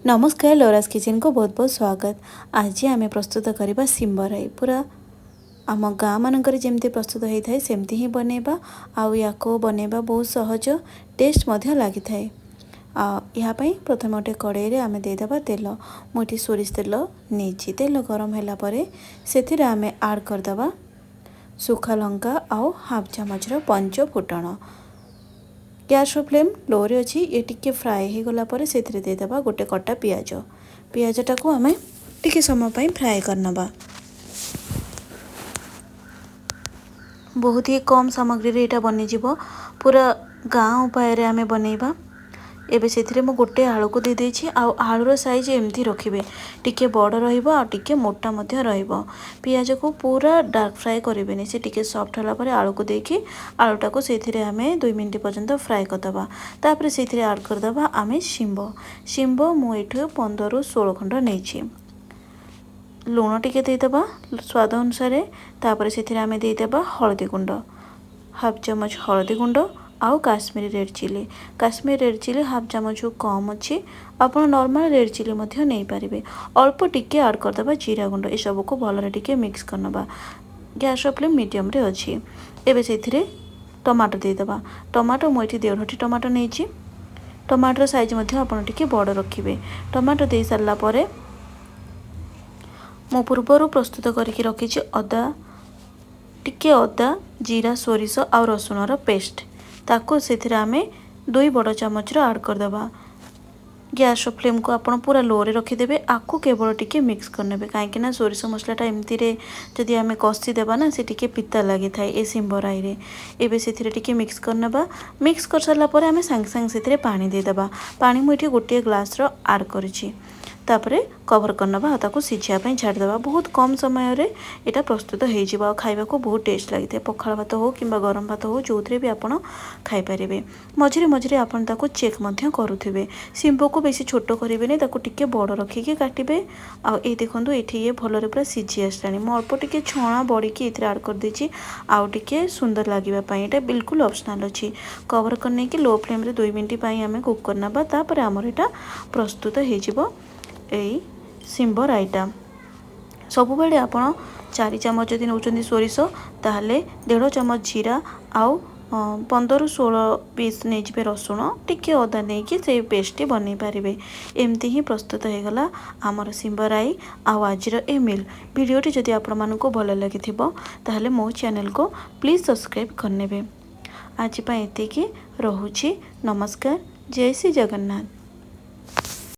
नमस्कार लोरास किचन को बहुत बहुत स्वागत। आज आम प्रस्तुत करवा शिम्बराई पूरा आम गाँ मानक जमी प्रस्तुत होता है सेमती ही बनैबा आउ या बनैबा बहुत सहज टेस्ट लगी था। यापाई प्रथम गोटे कड़ाई रे आम देदेबा तेल मुझे सोरिष तेल नहीं तेल गरम होगापर से आम आड करदे सुखा लंका आउ हाफ चामच पंच फुटण। गैस फ्लेम लो रे अच्छी ये टिके फ्राए हो गला से देदेबा गोटे कटा पियाज पियाजटा को आम टिके समय फ्राए करनबा। बहुत ही कम सामग्री रे एटा बनी पूरा गाँ उपाय रे आम बनैबा। एबे से मु गोटे आलू को दे देछि आलूर साइज एमती रखिए टिके बड़ रे मोटा रहिबो। पियाज को पूरा डार्क फ्राए करेंगे से टिके सॉफ्ट होला परे आलू को देखि आलूटा को से आम 2 मिनट पर्यंत फ्राए करदबा। तापर से ऐड करदबा आम शिम्ब मु एठु 15 ରୁ 16 खंड नहीं लुण टिके देदेबा स्वाद अनुसार। तापर से आम देदेबा हळदी गुंड हाफ चामच हळदी गुंड आउ काश्मीरी रेड चिली हाफ चामच कम अच्छी आप नॉर्मल रेड चिली नहीं पारे। अल्प टिके ऐड करदबा जीरा गुंड ए सब को भल टिके मिक्स करनबा। गैस फ्लेम मीडियम रे अच्छी। एबे से टमाटो देदेबा टमाटो मुझे 1.5 टमाटो नहीं टमाटर साइज आपड़ टिके बड़ रखिए। टमाटो दे सारा पर मो पूर्वर प्रस्तुत करके रखी अदा टिके अदा जीरा सोरिष आ रसुणर पेस्ट ताको से आम 2 बड़ चामच ऐड करदबा। गैस फ्लेम को आप पूरा लो रे रखिदेवे आपको केवल टिके मिक्स करने कहीं सोरिष मसलाटा एमती जदि आम कषिदेबा ना से टिके पिता लगी था ए शिम्बराई रे। एबे से टिके मिक्स करनेबा मिक्स कर सारा पर आम सांगे सांगे से पानी देदेबा। पानी मुझे गोटे ग्लास रो ऐड करिछि तापरे कवर करनबा ताको सिझापी छाड़देबा। बहुत कम समय रे एटा प्रस्तुत हो खाइबा को बहुत टेस्ट लगी था। पखाल भात हो कि गरम भात हो जो भी आपड़ खाईपारे। मझे मझे आपन ताको चेक करुवे। शिम्बो को बेसी छोट करेंगे ताको टिके बड़ रखिकी काटिबे। आ देखो ये भलरे पूरा सिझी आसलानी मु अल्प टिके छणा बड़ी की ऐड कर देछि आउ टिके सुंदर लागिबा एटा बिल्कुल ऑप्शनल अछि। कवर करने की लो फ्लेम रे 2 मिनट आम कुक करनबा। तापर आमर एटा प्रस्तुत हो यही शिम्बराईटा। सबु बेले आपण 4 चामच जदि नौचंदी सोरिष ताहले 1.5 चामच जीरा आउ 15 ରୁ 16 पीस नहीं रसुण टिके अदा नहीं कि से पेस्ट बन पारे। एमती ही प्रस्तुत हो गला आमर शिम्बराई आजिर ए मिल। वीडियोटी जदि आपण मानकु भल लगी ताहले मो चैनल को प्लीज सब्सक्राइब करने। आज एतिकी रहुछि। नमस्कार। जय श्री जगन्नाथ।